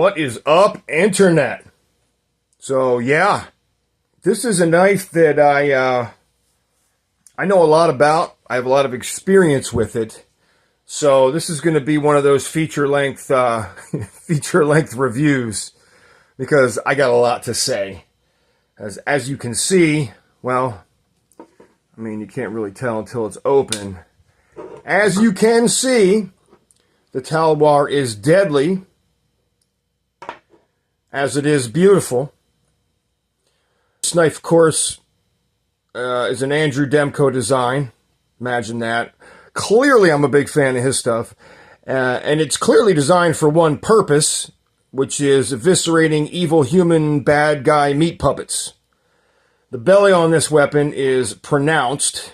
What is up, Internet? So yeah, this is a knife that I know a lot about. I have a lot of experience with it. So this is going to be one of those feature length reviews because I got a lot to say. As you can see, well, I mean, you can't really tell until it's open. As you can see, the Talwar is deadly, as it is beautiful. This knife, of course, is an Andrew Demko design. Imagine that. Clearly, I'm a big fan of his stuff. And it's clearly designed for one purpose, which is eviscerating evil human bad guy meat puppets. The belly on this weapon is pronounced,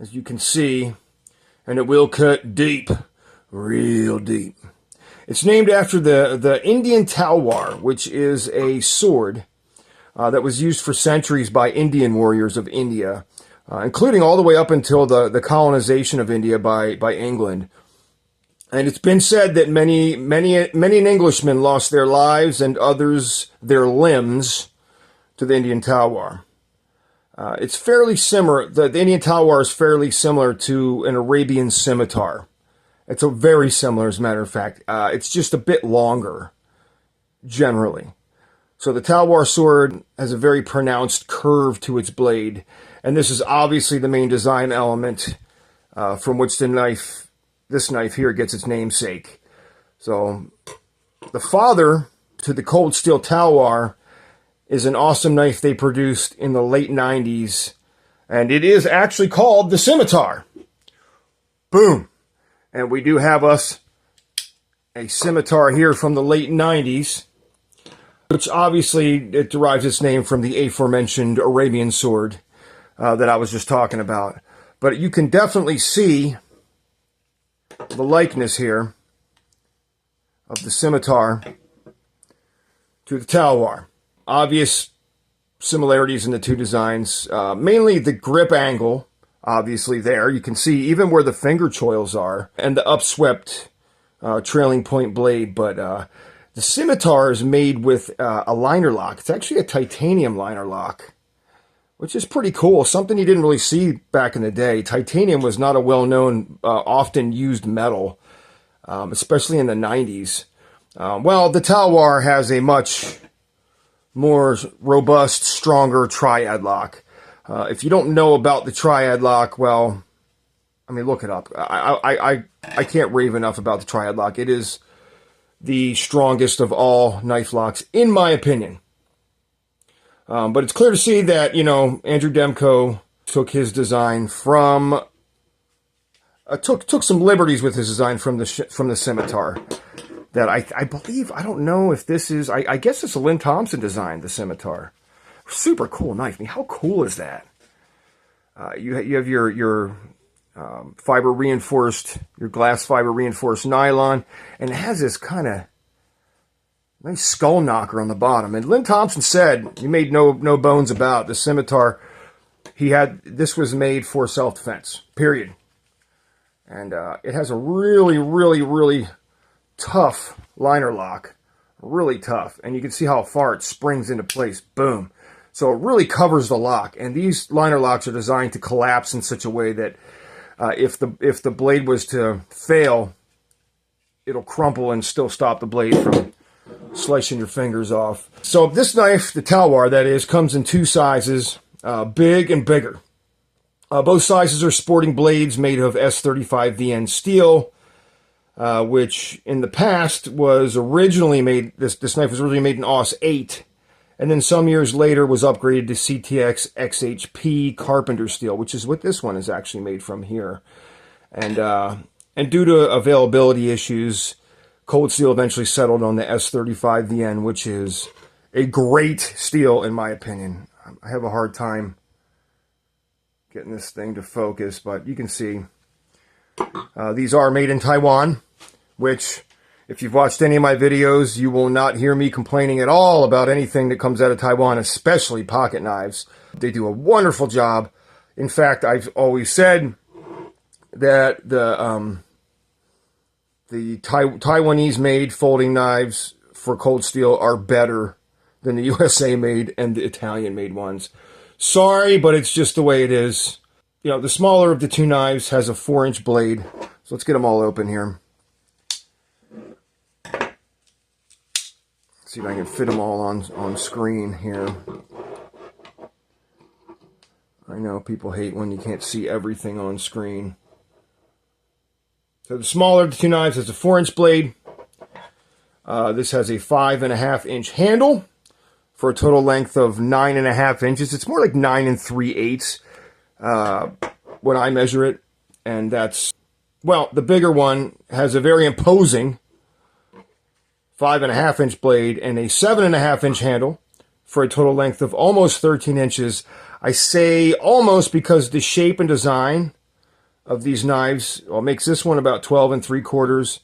as you can see, and it will cut deep, real deep. It's named after the Indian Talwar, which is a sword that was used for centuries by Indian warriors of India, including all the way up until the colonization of India by England. And it's been said that many an Englishman lost their lives and others their limbs to the Indian Talwar. It's fairly similar. The Indian Talwar is fairly similar to an Arabian scimitar. It's a very similar, as a matter of fact. It's just a bit longer, generally. So the Talwar sword has a very pronounced curve to its blade, and this is obviously the main design element from which this knife here gets its namesake. So the father to the Cold Steel Talwar is an awesome knife they produced in the late 90s, and it is actually called the Scimitar. Boom! And we do have us a scimitar here from the late 90s, which obviously it derives its name from the aforementioned Arabian sword that I was just talking about. But you can definitely see the likeness here of the scimitar to the Talwar. Obvious similarities in the two designs, mainly the grip angle. Obviously there, you can see even where the finger choils are, and the upswept trailing point blade, but the scimitar is made with a liner lock. It's actually a titanium liner lock, which is pretty cool. Something you didn't really see back in the day. Titanium was not a well-known, often used metal, especially in the 90s. Well, the Talwar has a much more robust, stronger triad lock. If you don't know about the triad lock, well, I mean, look it up. I can't rave enough about the triad lock. It is the strongest of all knife locks, in my opinion. But it's clear to see that, you know, Andrew Demko took his design from, took some liberties with his design from the scimitar. That I believe, I don't know if this is, I guess it's a Lynn Thompson design, the scimitar. Super cool knife. I mean, how cool is that? You have your fiber reinforced, your glass fiber reinforced nylon, and it has this kind of nice skull knocker on the bottom. And Lynn Thompson said, he made no bones about the scimitar. This was made for self-defense, period. And it has a really tough liner lock, really tough. And you can see how far it springs into place. Boom. So it really covers the lock, and these liner locks are designed to collapse in such a way that if the blade was to fail, it'll crumple and still stop the blade from slicing your fingers off. So this knife, the Talwar that is, comes in two sizes, big and bigger. Both sizes are sporting blades made of S35VN steel, which in the past was originally made, this knife was originally made in AUS 8. And then some years later was upgraded to CTX XHP Carpenter steel, which is what this one is actually made from here. And due to availability issues, Cold Steel eventually settled on the S35VN, which is a great steel in my opinion. I have a hard time getting this thing to focus, but you can see these are made in Taiwan, which, if you've watched any of my videos, you will not hear me complaining at all about anything that comes out of Taiwan, especially pocket knives. They do a wonderful job. In fact, I've always said that the Taiwanese-made folding knives for Cold Steel are better than the USA made and the Italian made ones. Sorry, but it's just the way it is. You know, the smaller of the two knives has a 4-inch blade. So let's get them all open here. See if I can fit them all on screen here. I know people hate when you can't see everything on screen. So the smaller of the two knives has a 4-inch blade. This has a 5.5-inch handle for a total length of 9.5 inches. It's more like 9 3/8 when I measure it. And that's, well, the bigger one has a very imposing 5.5-inch blade and a 7.5-inch handle for a total length of almost 13 inches. I say almost because the shape and design of these knives, well, makes this one about 12 3/4,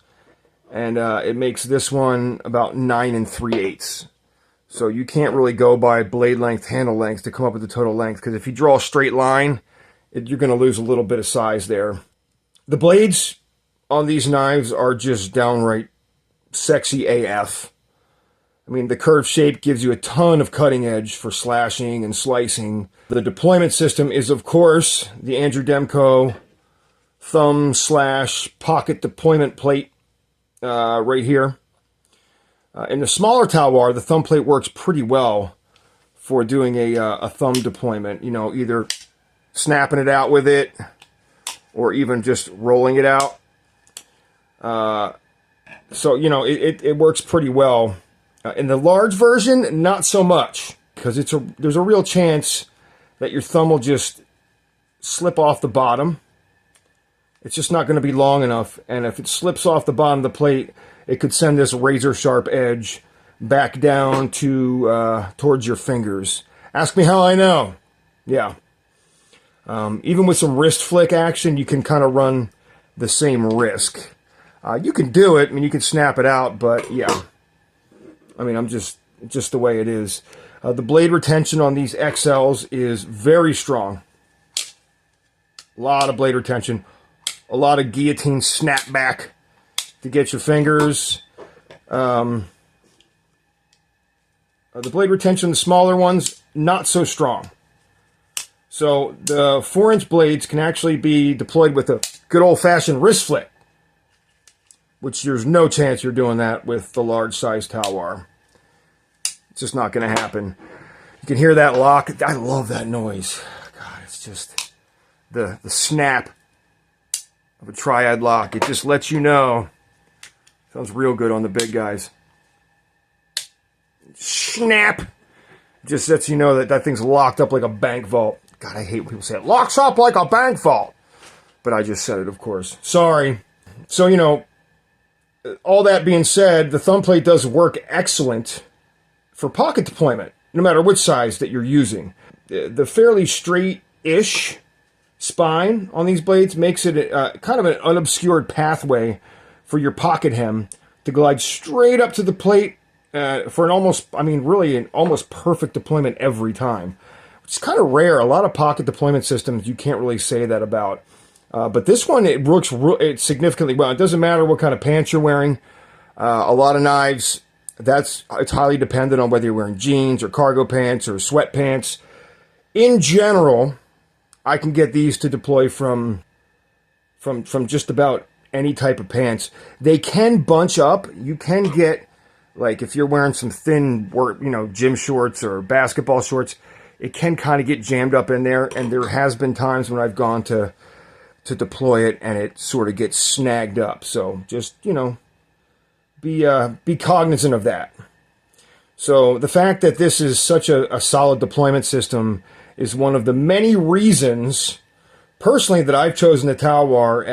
and it makes this one about 9 3/8. So you can't really go by blade length, handle length to come up with the total length, because if you draw a straight line, you're going to lose a little bit of size there. The blades on these knives are just downright sexy AF. I mean, the curved shape gives you a ton of cutting edge for slashing and slicing. The deployment system is, of course, the Andrew Demko thumb/pocket deployment plate right here. In the smaller Talwar, the thumb plate works pretty well for doing a thumb deployment. You know, either snapping it out with it or even just rolling it out. So, you know, it works pretty well. In the large version, not so much, because there's a real chance that your thumb will just slip off the bottom. It's just not going to be long enough, and if it slips off the bottom of the plate, it could send this razor sharp edge back down to towards your fingers. Ask me how I know. Yeah. Even with some wrist flick action, you can kind of run the same risk. You can do it. I mean, you can snap it out, but yeah. I mean, I'm just the way it is. The blade retention on these XLs is very strong. A lot of blade retention. A lot of guillotine snapback to get your fingers. The blade retention, the smaller ones, not so strong. So the 4-inch blades can actually be deployed with a good old-fashioned wrist flick, which there's no chance you're doing that with the large size Talwar. It's just not going to happen. You can hear that lock. I love that noise. God, it's just the snap of a triad lock. It just lets you know. Sounds real good on the big guys. Snap! Just lets you know that that thing's locked up like a bank vault. God, I hate when people say it locks up like a bank vault. But I just said it, of course. Sorry. So, you know, all that being said, the thumb plate does work excellent for pocket deployment, no matter which size that you're using. The fairly straight-ish spine on these blades makes it kind of an unobscured pathway for your pocket hem to glide straight up to the plate for an almost, I mean, really an almost perfect deployment every time. It's kind of rare. A lot of pocket deployment systems, you can't really say that about. But this one, it works significantly well. It doesn't matter what kind of pants you're wearing. A lot of knives, it's highly dependent on whether you're wearing jeans or cargo pants or sweatpants. In general, I can get these to deploy from just about any type of pants. They can bunch up. You can get, like, if you're wearing some thin, gym shorts or basketball shorts, it can kind of get jammed up in there. And there has been times when I've gone to deploy it and it sort of gets snagged up. So just, be cognizant of that. So the fact that this is such a solid deployment system is one of the many reasons, personally, that I've chosen the Talwar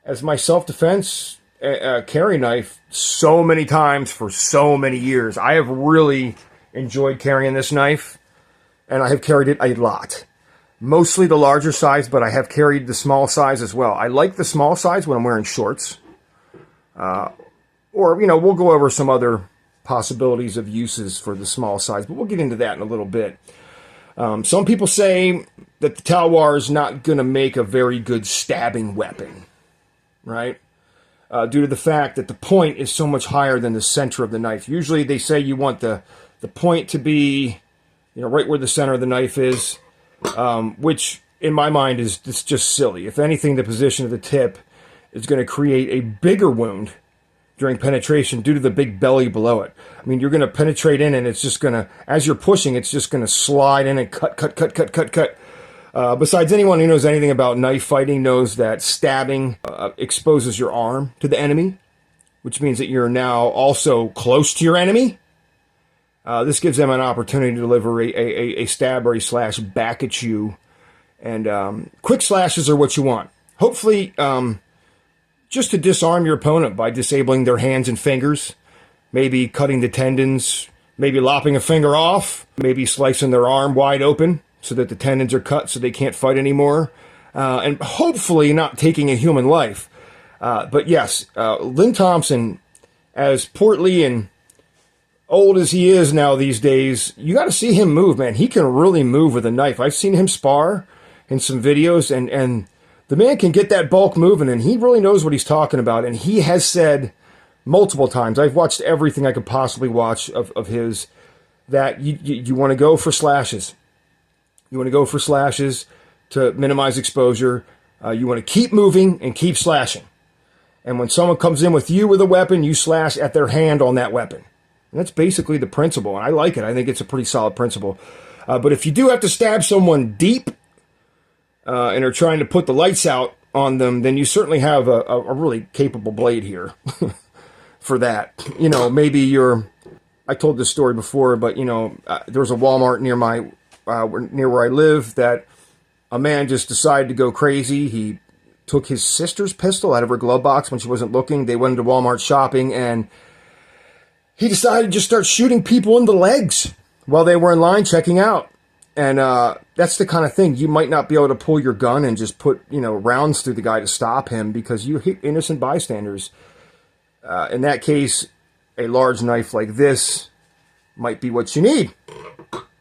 as my self-defense carry knife so many times for so many years. I have really enjoyed carrying this knife, and I have carried it a lot. Mostly the larger size, but I have carried the small size as well. I like the small size when I'm wearing shorts. Or, we'll go over some other possibilities of uses for the small size, but we'll get into that in a little bit. Some people say that the Talwar is not going to make a very good stabbing weapon, right? due to the fact that the point is so much higher than the center of the knife. Usually they say you want the point to be, right where the center of the knife is, which in my mind is just silly. If anything, the position of the tip is going to create a bigger wound during penetration due to the big belly below it. I mean, you're going to penetrate in and it's just going to, as you're pushing, it's just going to slide in and cut. Besides, anyone who knows anything about knife fighting knows that stabbing exposes your arm to the enemy, which means that you're now also close to your enemy. This gives them an opportunity to deliver a stab or a slash back at you. And quick slashes are what you want. Hopefully, just to disarm your opponent by disabling their hands and fingers, maybe cutting the tendons, maybe lopping a finger off, maybe slicing their arm wide open so that the tendons are cut so they can't fight anymore, and hopefully not taking a human life. But yes, Lynn Thompson, as portly and old as he is now these days, you got to see him move, man. He can really move with a knife. I've seen him spar in some videos, and the man can get that bulk moving, and he really knows what he's talking about. And he has said multiple times, I've watched everything I could possibly watch of his, that you want to go for slashes. You want to go for slashes to minimize exposure. You want to keep moving and keep slashing. And when someone comes in with you with a weapon, you slash at their hand on that weapon. And that's basically the principle, and I like it. I think it's a pretty solid principle. But if you do have to stab someone deep and are trying to put the lights out on them, then you certainly have a really capable blade here for that. Maybe I told this story before, but, there was a Walmart near near where I live that a man just decided to go crazy. He took his sister's pistol out of her glove box when she wasn't looking. They went into Walmart shopping, and he decided to just start shooting people in the legs while they were in line checking out. And that's the kind of thing. You might not be able to pull your gun and just put, rounds through the guy to stop him because you hit innocent bystanders. In that case, a large knife like this might be what you need.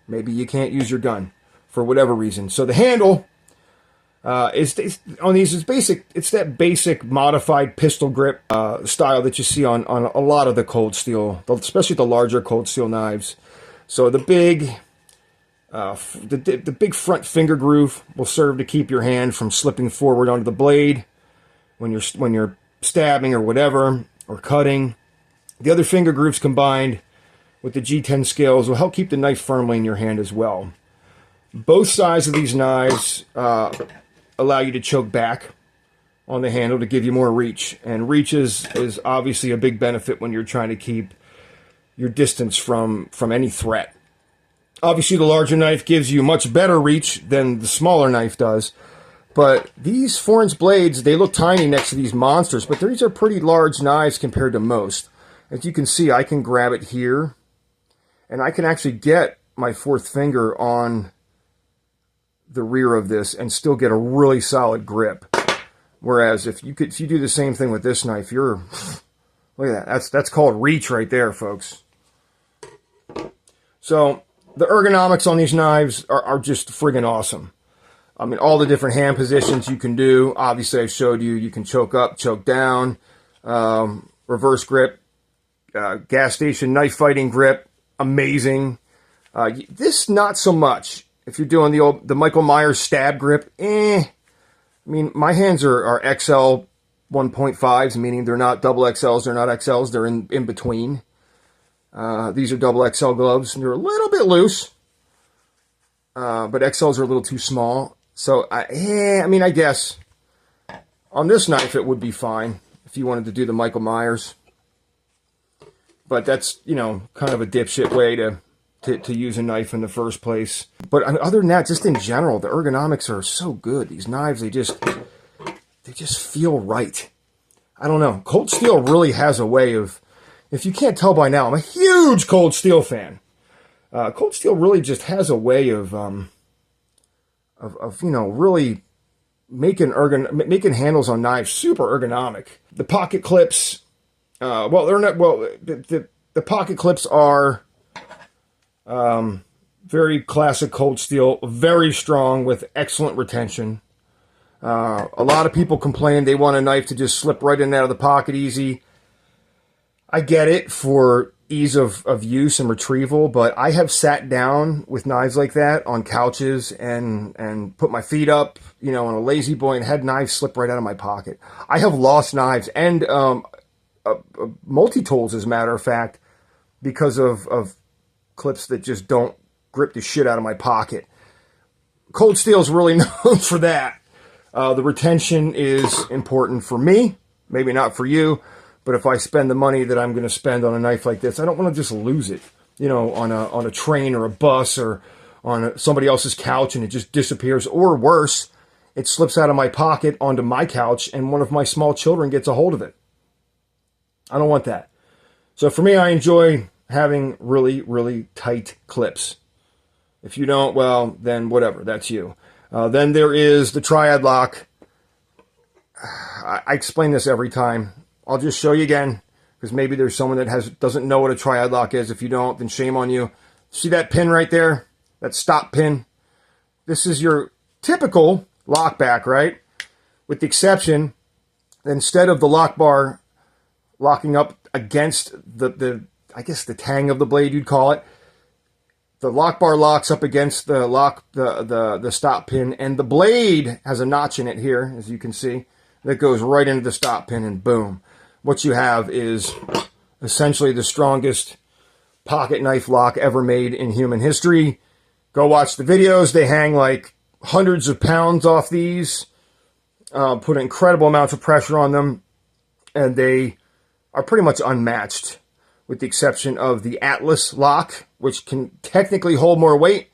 Maybe you can't use your gun for whatever reason. So the handle is on these is basic. It's that basic modified pistol grip style that you see on a lot of the Cold Steel, especially the larger Cold Steel knives. So the big front finger groove will serve to keep your hand from slipping forward onto the blade when you're stabbing or whatever, or cutting. The other finger grooves combined with the G10 scales will help keep the knife firmly in your hand as well. Both sides of these knives allow you to choke back on the handle to give you more reach. And reach is obviously a big benefit when you're trying to keep your distance from any threat. Obviously, the larger knife gives you much better reach than the smaller knife does. But these 4-inch blades, they look tiny next to these monsters, but these are pretty large knives compared to most. As you can see, I can grab it here, and I can actually get my fourth finger on the rear of this and still get a really solid grip. Whereas if you do the same thing with this knife, look at that. That's called reach right there, folks. So the ergonomics on these knives are just friggin' awesome. I mean, all the different hand positions you can do. Obviously, I showed you. You can choke up, choke down, reverse grip, gas station knife fighting grip. Amazing. This, not so much. If you're doing the Michael Myers stab grip, I mean, my hands are XL 1.5s, meaning they're not double XLs, they're not XLs, they're in between. These are double XL gloves, and they're a little bit loose, but XLs are a little too small. So, I mean, I guess on this knife it would be fine if you wanted to do the Michael Myers. But that's, kind of a dipshit way to use a knife in the first place. But other than that, just in general, the ergonomics are so good. These knives, they just feel right. I don't know. Cold Steel really has a way of, if you can't tell by now, I'm a huge Cold Steel fan. Cold Steel really just has a way of really making handles on knives super ergonomic. The pocket clips, they're not, the pocket clips are very classic Cold Steel, very strong with excellent retention. A lot of people complain they want a knife to just slip right in and out of the pocket easy. I get it for ease of use and retrieval, but I have sat down with knives like that on couches and put my feet up, you know, on a lazy boy and had knives slip right out of my pocket. I have lost knives and multi-tools, as a matter of fact, because of clips that just don't grip the shit out of my pocket. Cold Steel is really known for that. The retention is important for me, maybe not for you, but if I spend the money that I'm going to spend on a knife like this, I don't want to just lose it, you know, on a train or a bus or on somebody else's couch and it just disappears. Or worse, it slips out of my pocket onto my couch and one of my small children gets a hold of it. I don't want that. So for me, I enjoy having really, really tight clips. If you don't, well, then whatever, that's you. Then there is the triad lock. I explain this every time. I'll just show you again, because maybe there's someone that doesn't know what a triad lock is. If you don't, then shame on you. See that pin right there? That stop pin? This is your typical lock back, right? With the exception, instead of the lock bar locking up against the I guess the tang of the blade, you'd call it, the lock bar locks up against the stop pin, and the blade has a notch in it here, as you can see, that goes right into the stop pin, and boom. What you have is essentially the strongest pocket knife lock ever made in human history. Go watch the videos. They hang like hundreds of pounds off these, put incredible amounts of pressure on them, and they are pretty much unmatched, with the exception of the Atlas lock, which can technically hold more weight.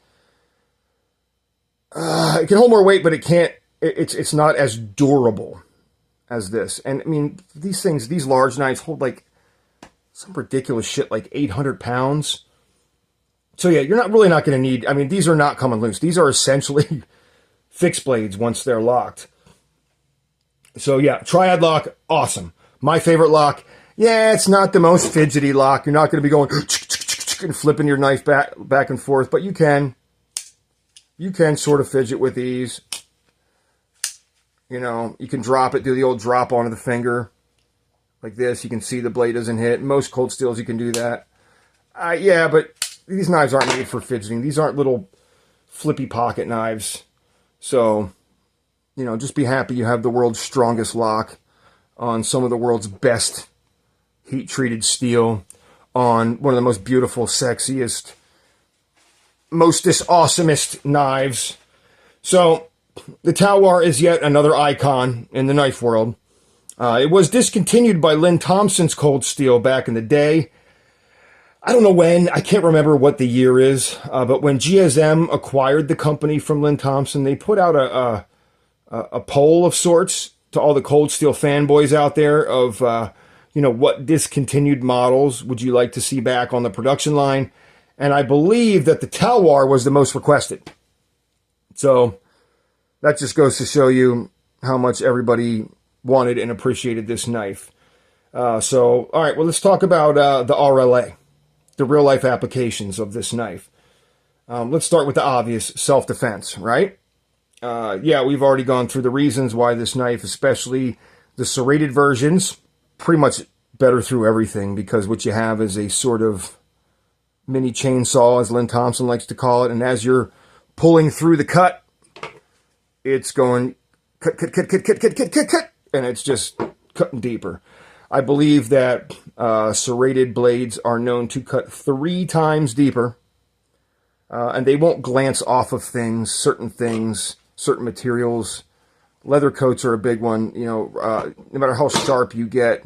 It can hold more weight, but it can't. It's not as durable as this. And I mean, these things, these large knives hold like some ridiculous shit, like 800 pounds. So yeah, you're really not going to need. I mean, these are not coming loose. These are essentially fixed blades once they're locked. So yeah, triad lock, awesome. My favorite lock. Yeah, it's not the most fidgety lock. You're not going to be going and flipping your knife back and forth, but you can sort of fidget with these. You know, you can drop it, do the old drop onto the finger like this. You can see the blade doesn't hit. Most Cold Steels, you can do that. Yeah, but these knives aren't made for fidgeting. These aren't little flippy pocket knives. So, you know, just be happy you have the world's strongest lock on some of the world's best heat-treated steel, on one of the most beautiful, sexiest, mostest, awesomest knives. So, the Talwar is yet another icon in the knife world. It was discontinued by Lynn Thompson's Cold Steel back in the day. I don't know when, I can't remember what the year is, but when GSM acquired the company from Lynn Thompson, they put out a poll of sorts to all the Cold Steel fanboys out there of, you know, what discontinued models would you like to see back on the production line? And I believe that the Talwar was the most requested. So that just goes to show you how much everybody wanted and appreciated this knife. So, all right, well, let's talk about the RLA, the real-life applications of this knife. Let's start with the obvious, self-defense, right? Yeah, we've already gone through the reasons why this knife, especially the serrated versions, pretty much better through everything, because what you have is a sort of mini chainsaw, as Lynn Thompson likes to call it, and as you're pulling through the cut, it's going cut, and it's just cutting deeper. I believe that serrated blades are known to cut 3 times deeper, and they won't glance off of things, certain materials. Leather coats are a big one. You know, no matter how sharp you get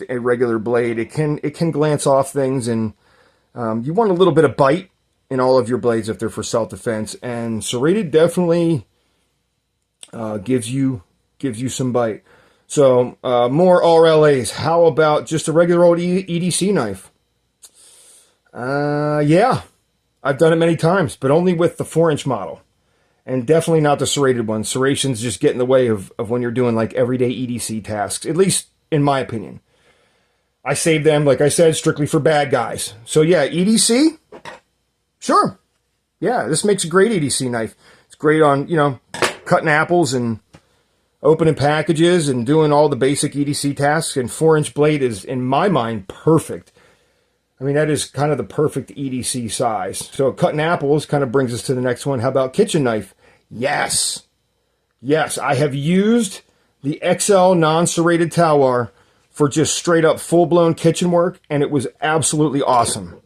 a regular blade, it can glance off things, and you want a little bit of bite in all of your blades if they're for self-defense. And serrated definitely gives you some bite. So more RLAs. How about just a regular old EDC knife? Yeah, I've done it many times, but only with the 4-inch model. And definitely not the serrated ones. Serrations just get in the way of when you're doing like everyday EDC tasks, at least in my opinion. I save them, like I said, strictly for bad guys. So yeah, EDC, sure. Yeah, this makes a great EDC knife. It's great on, you know, cutting apples and opening packages and doing all the basic EDC tasks. And 4-inch blade is, in my mind, perfect. I mean, that is kind of the perfect EDC size. So cutting apples kind of brings us to the next one. How about kitchen knife? Yes. Yes, I have used the XL non-serrated Talwar for just straight up full-blown kitchen work, and it was absolutely awesome.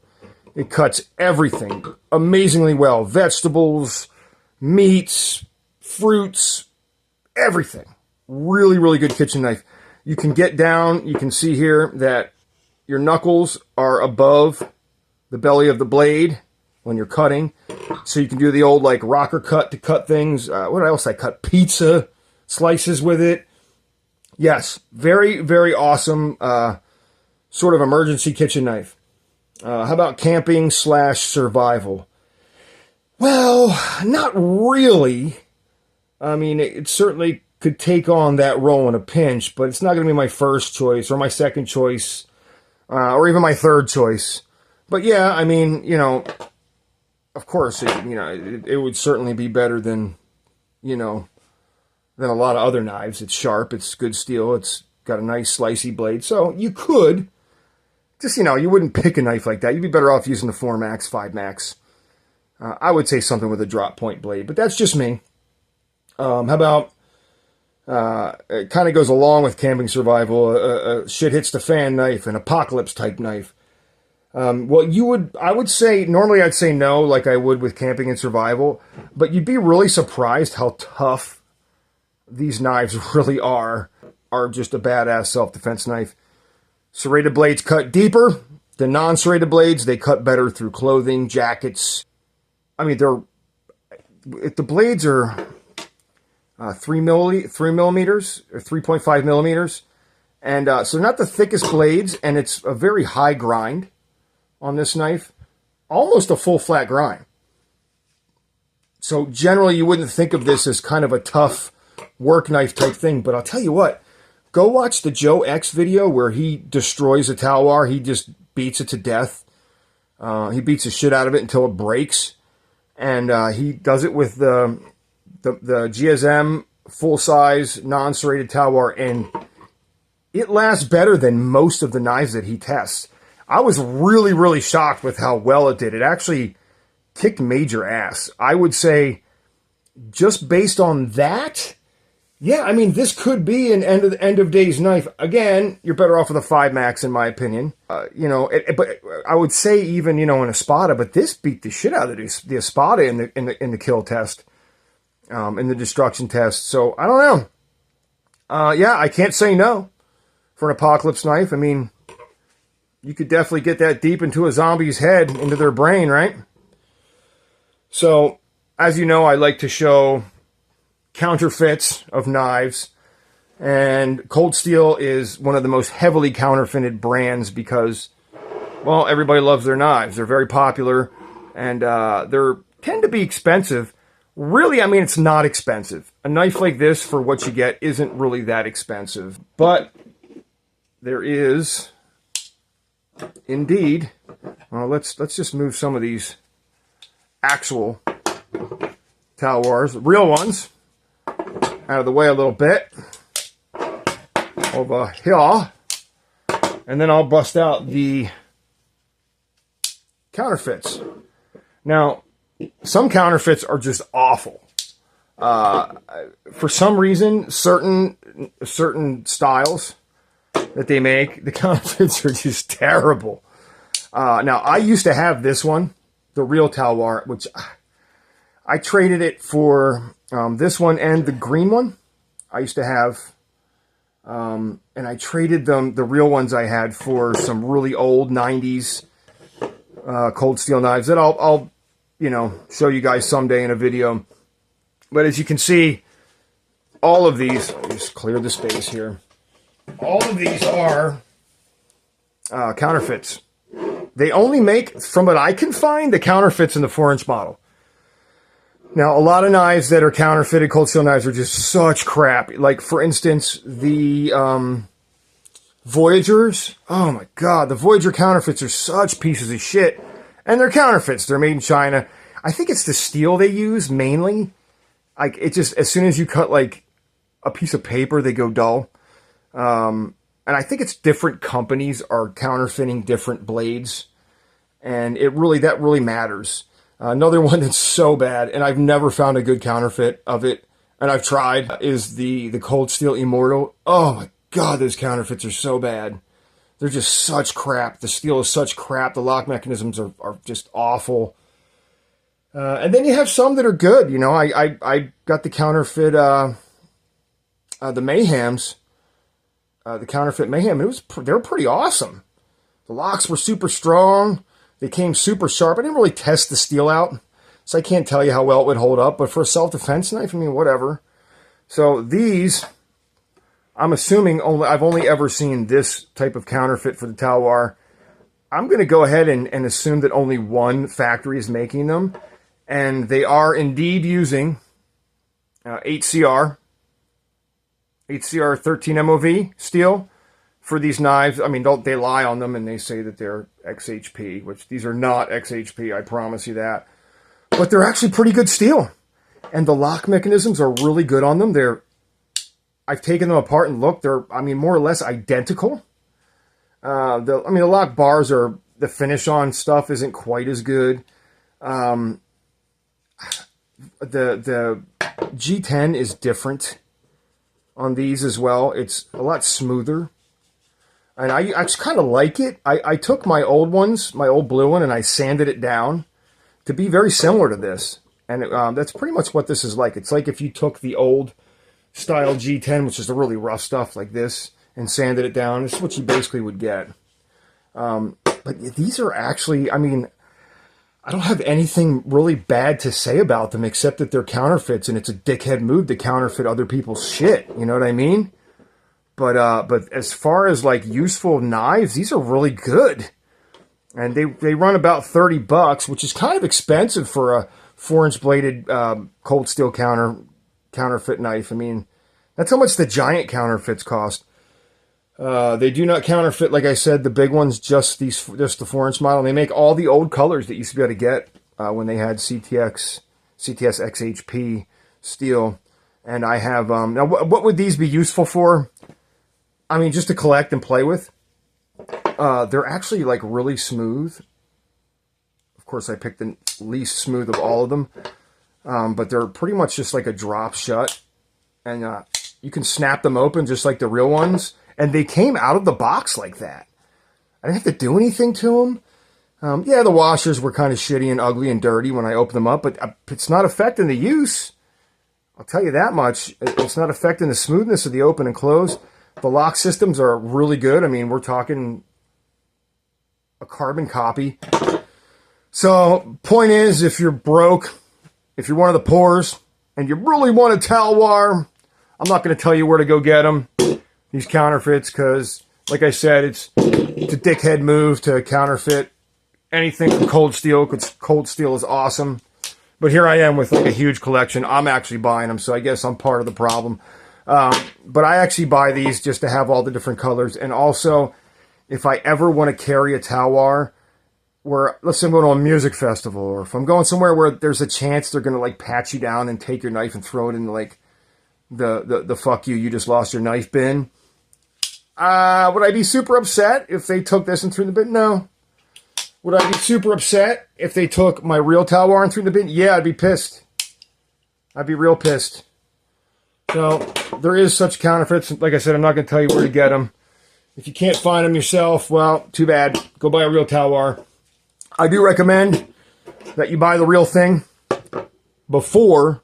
It cuts everything amazingly well. Vegetables, meats, fruits, everything. Really, really good kitchen knife. You can get down, you can see here that your knuckles are above the belly of the blade when you're cutting. So you can do the old like rocker cut to cut things. What else? I cut pizza slices with it. Yes, very, very awesome sort of emergency kitchen knife. How about camping / survival? Well, not really. I mean, it certainly could take on that role in a pinch, but it's not going to be my first choice or my second choice or even my third choice. But yeah, I mean, you know, of course, it would certainly be better than, than a lot of other knives. It's sharp, it's good steel, it's got a nice slicey blade. So you could, just, you wouldn't pick a knife like that. You'd be better off using the 4 Max, 5 Max. I would say something with a drop point blade, but that's just me. How about, it kind of goes along with camping survival, a shit hits the fan knife, an apocalypse type knife. Well, I would say, normally I'd say no, like I would with camping and survival, but you'd be really surprised how tough these knives really are just a badass self-defense knife. Serrated blades cut deeper. The non-serrated blades, they cut better through clothing, jackets. I mean, if the blades are 3 millimeters or 3.5 millimeters, and so not the thickest blades, and it's a very high grind on this knife, almost a full flat grind. So generally you wouldn't think of this as kind of a tough work knife type thing, but I'll tell you what, go watch the Joe X video where he destroys a Talwar. He just beats it to death. He beats the shit out of it until it breaks, and he does it with the GSM full-size non-serrated Talwar, and it lasts better than most of the knives that he tests. I was really, really shocked with how well it did. It actually kicked major ass. I would say, just based on that, yeah, I mean, this could be an end of days knife. Again, you're better off with a 5 Max, in my opinion. But I would say even, in a Espada, but this beat the shit out of the Espada in the kill test, in the destruction test. So I don't know. Yeah, I can't say no for an apocalypse knife. I mean, you could definitely get that deep into a zombie's head, into their brain, right? So, as you know, I like to show counterfeits of knives, and Cold Steel is one of the most heavily counterfeited brands because, well, everybody loves their knives. They're very popular, and they tend to be expensive. Really, I mean, it's not expensive. A knife like this, for what you get, isn't really that expensive. But there is, indeed, well, let's just move some of these actual Talwars, real ones, out of the way a little bit, over here, and then I'll bust out the counterfeits. Now, some counterfeits are just awful. For some reason, certain styles that they make, the counterfeits are just terrible. Now, I used to have this one, the real Talwar, which I traded it for this one and the green one I used to have. And I traded the real ones I had for some really old 90s Cold Steel knives that I'll show you guys someday in a video. But as you can see, all of these, let me just clear the space here. All of these are counterfeits. They only make, from what I can find, the counterfeits in the 4-inch model. Now, a lot of knives that are counterfeited, Cold Steel knives, are just such crap. Like, for instance, the Voyagers. Oh, my God. The Voyager counterfeits are such pieces of shit. And they're counterfeits. They're made in China. I think it's the steel they use, mainly. like it just, as soon as you cut like a piece of paper, they go dull. And I think it's different companies are counterfeiting different blades, and that really matters. Another one that's so bad, and I've never found a good counterfeit of it, and I've tried, is the Cold Steel Immortal. Oh my God, those counterfeits are so bad. They're just such crap. The steel is such crap. The lock mechanisms are just awful. And then you have some that are good. You know, I got the counterfeit, the Mayhems, the Counterfeit Mayhem. They were pretty awesome. The locks were super strong. They came super sharp. I didn't really test the steel out, so I can't tell you how well it would hold up. But for a self-defense knife, I mean, whatever. So these, I'm assuming I've only ever seen this type of counterfeit for the Talwar. I'm going to go ahead and assume that only one factory is making them. And they are indeed using 8CR 13 MOV steel for these knives. I mean, they lie on them and they say that they're XHP, which these are not XHP, I promise you that. But they're actually pretty good steel. And the lock mechanisms are really good on them. I've taken them apart and looked. They're, I mean, more or less identical. The lock bars the finish on stuff isn't quite as good. The G10 is different on these as well. It's a lot smoother. And I just kind of like it. I took my old ones, my old blue one, and I sanded it down to be very similar to this. And that's pretty much what this is like. It's like if you took the old style G10, which is the really rough stuff like this, and sanded it down. This is what you basically would get. But these are actually, I mean, I don't have anything really bad to say about them except that they're counterfeits, and it's a dickhead move to counterfeit other people's shit. You know what I mean? But as far as like useful knives, these are really good, and they run about $30, which is kind of expensive for a 4-inch bladed cold steel counterfeit knife. I mean, that's how much the giant counterfeits cost. They do not counterfeit, like I said, the big ones, just the 4-inch model. And they make all the old colors that you used to be able to get when they had CTS XHP steel. And I have, now what would these be useful for? I mean, just to collect and play with. They're actually like really smooth. Of course, I picked the least smooth of all of them. But they're pretty much just like a drop shut. And you can snap them open just like the real ones. And they came out of the box like that. I didn't have to do anything to them. Yeah, the washers were kind of shitty and ugly and dirty when I opened them up, but it's not affecting the use. I'll tell you that much. It's not affecting the smoothness of the open and close. The lock systems are really good. I mean, we're talking a carbon copy. So, point is, if you're broke, if you're one of the poors, and you really want a Talwar, I'm not going to tell you where to go get them. These counterfeits, because, like I said, it's a dickhead move to counterfeit anything from Cold Steel, because Cold Steel is awesome. But here I am with like a huge collection. I'm actually buying them, so I guess I'm part of the problem. But I actually buy these just to have all the different colors. And also, if I ever want to carry a Talwar, where, let's say I'm going to a music festival, or if I'm going somewhere where there's a chance they're going to like pat you down and take your knife and throw it in like the fuck you just lost your knife bin. Would I be super upset if they took this and threw in the bin? No. Would I be super upset if they took my real Talwar and threw in the bin? Yeah, I'd be pissed. I'd be real pissed. So, there is such counterfeits. Like I said, I'm not going to tell you where to get them. If you can't find them yourself, well, too bad. Go buy a real Talwar. I do recommend that you buy the real thing before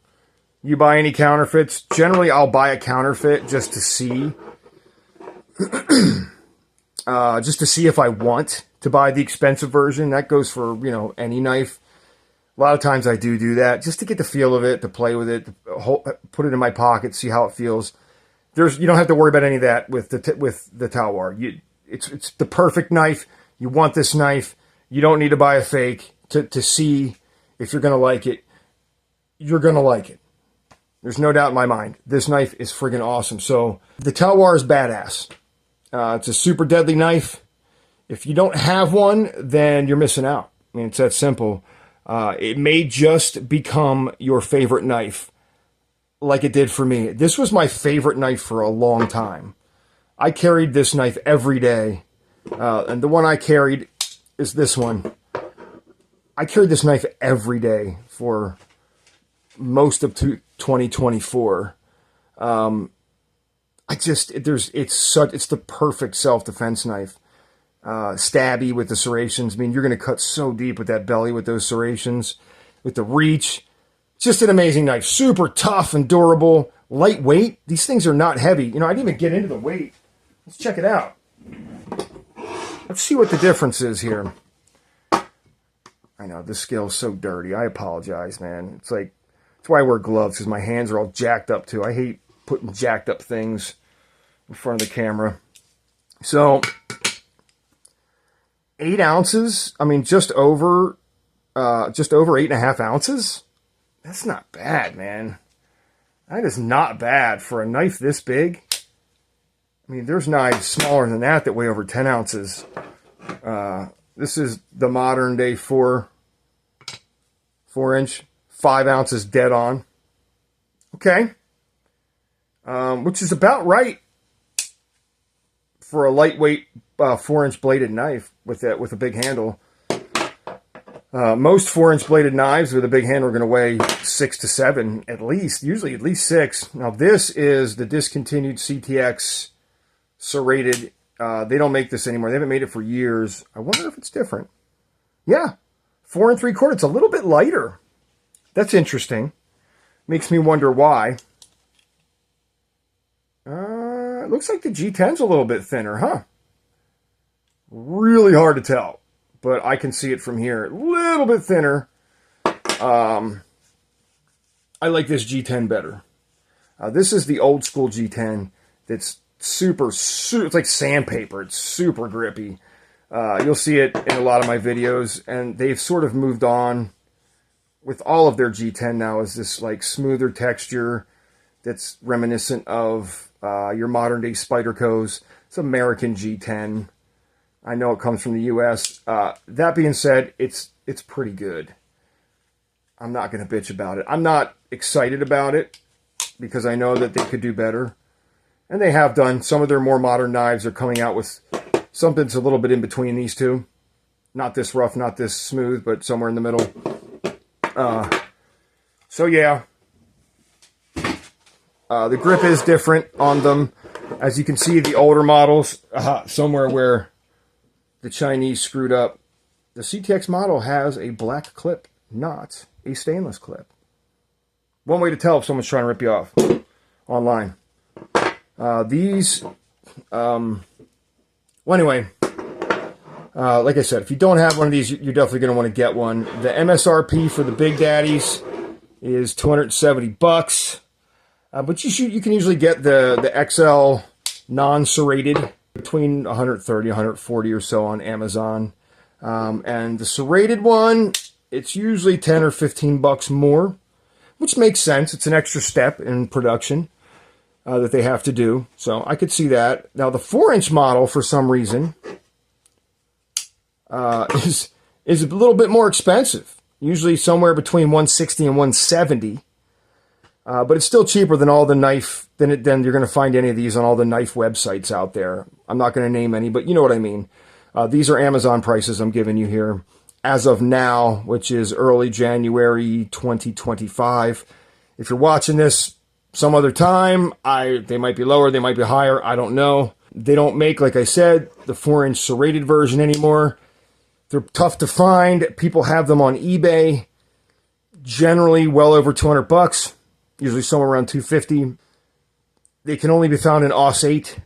you buy any counterfeits. Generally, I'll buy a counterfeit just to see. Just to see if I want to buy the expensive version. That goes for, you know, any knife. A lot of times I do that just to get the feel of it, to play with it, to put it in my pocket, see how it feels. You don't have to worry about any of that with the Talwar. It's the perfect knife. You want this knife. You don't need to buy a fake to see if you're going to like it. You're going to like it. There's no doubt in my mind. This knife is friggin' awesome. So the Talwar is badass. It's a super deadly knife. If you don't have one, then you're missing out. I mean, it's that simple. It may just become your favorite knife like it did for me. This was my favorite knife for a long time. I carried this knife every day. And the one I carried is this one. I carried this knife every day for most of 2024. It's the perfect self-defense knife. Stabby with the serrations. I mean, you're going to cut so deep with that belly with those serrations, with the reach. Just an amazing knife. Super tough and durable. Lightweight. These things are not heavy. You know, I didn't even get into the weight. Let's check it out. Let's see what the difference is here. I know, this scale is so dirty. I apologize, man. It's like, that's why I wear gloves, because my hands are all jacked up too. I hate putting jacked up things in front of the camera. So, 8 ounces. I mean, just over 8.5 ounces. That's not bad, man. That is not bad for a knife this big. I mean, there's knives smaller than that weigh over 10 ounces. This is the modern day 4-inch, 5 ounces dead on. Okay. Which is about right for a lightweight 4-inch bladed knife with a big handle. Most 4-inch bladed knives with a big handle are going to weigh 6 to 7 at least, usually at least 6. Now this is the discontinued CTX serrated. They don't make this anymore. They haven't made it for years. I wonder if it's different. Yeah, 4 3/4. It's a little bit lighter. That's interesting. Makes me wonder why. It looks like the G10's a little bit thinner, huh? Really hard to tell, but I can see it from here. A little bit thinner. I like this G10 better. This is the old school G10 that's it's like sandpaper. It's super grippy. You'll see it in a lot of my videos, and they've sort of moved on with all of their G10 now is this like smoother texture that's reminiscent of your modern day Spyderco's. It's American G10. I know it comes from the US. That being said, it's pretty good. I'm not going to bitch about it. I'm not excited about it because I know that they could do better. And they have done. Some of their more modern knives are coming out with something that's a little bit in between these two. Not this rough, not this smooth, but somewhere in the middle. So yeah. The grip is different on them. As you can see, the older models, somewhere where the Chinese screwed up, the CTX model has a black clip, not a stainless clip. One way to tell if someone's trying to rip you off online. Well, anyway, like I said, if you don't have one of these, you're definitely going to want to get one. The MSRP for the Big Daddies is $270, but you can usually get the XL non-serrated between $130, $140 or so on Amazon, and the serrated one, it's usually $10 or $15 more, which makes sense. It's an extra step in production that they have to do. So I could see that. Now the 4-inch model, for some reason, is a little bit more expensive. Usually somewhere between $160 and $170. But it's still cheaper than all the knife, than you're going to find any of these on all the knife websites out there. I'm not going to name any, but you know what I mean. These are Amazon prices I'm giving you here. As of now, which is early January 2025. If you're watching this some other time, they might be lower, they might be higher, I don't know. They don't make, like I said, the 4-inch serrated version anymore. They're tough to find. People have them on eBay, generally well over $200, usually somewhere around $250. They can only be found in AUS 8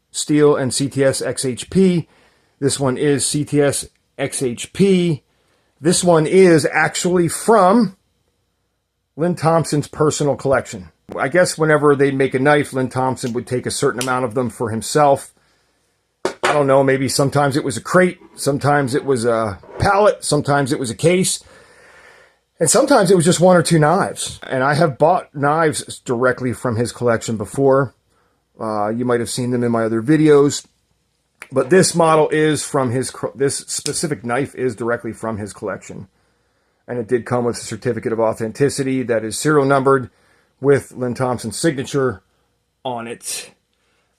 steel and CTS XHP. This one is CTS XHP. This one is actually from Lynn Thompson's personal collection. I guess whenever they'd make a knife, Lynn Thompson would take a certain amount of them for himself. I don't know, maybe sometimes it was a crate, sometimes it was a pallet, sometimes it was a case, and sometimes it was just 1 or 2 knives. And I have bought knives directly from his collection before. You might have seen them in my other videos. But this model is from this specific knife is directly from his collection. And it did come with a certificate of authenticity that is serial numbered with Lynn Thompson's signature on it.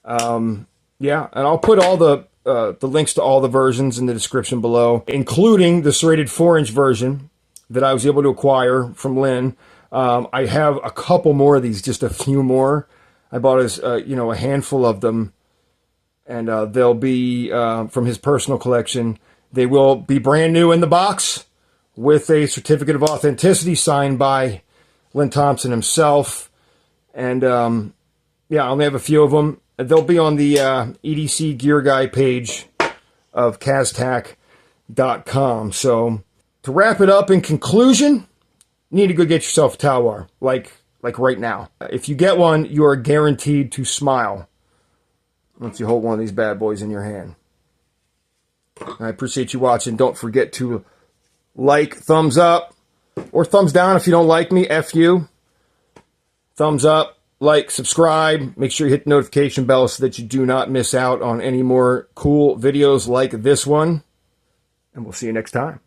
Yeah, and I'll put all the links to all the versions in the description below, including the serrated 4-inch version that I was able to acquire from Lynn. I have a couple more of these, just a few more. I bought a handful of them, and they'll be from his personal collection. They will be brand new in the box with a certificate of authenticity signed by Lynn Thompson himself. And yeah, I only have a few of them. They'll be on the EDC Gear Guy page of Kaztak.com. So to wrap it up, in conclusion, you need to go get yourself a Talwar, like right now. If you get one, you are guaranteed to smile once you hold one of these bad boys in your hand. I appreciate you watching. Don't forget to like, thumbs up, or thumbs down if you don't like me. F you. Thumbs up, like, subscribe. Make sure you hit the notification bell so that you do not miss out on any more cool videos like this one. And we'll see you next time.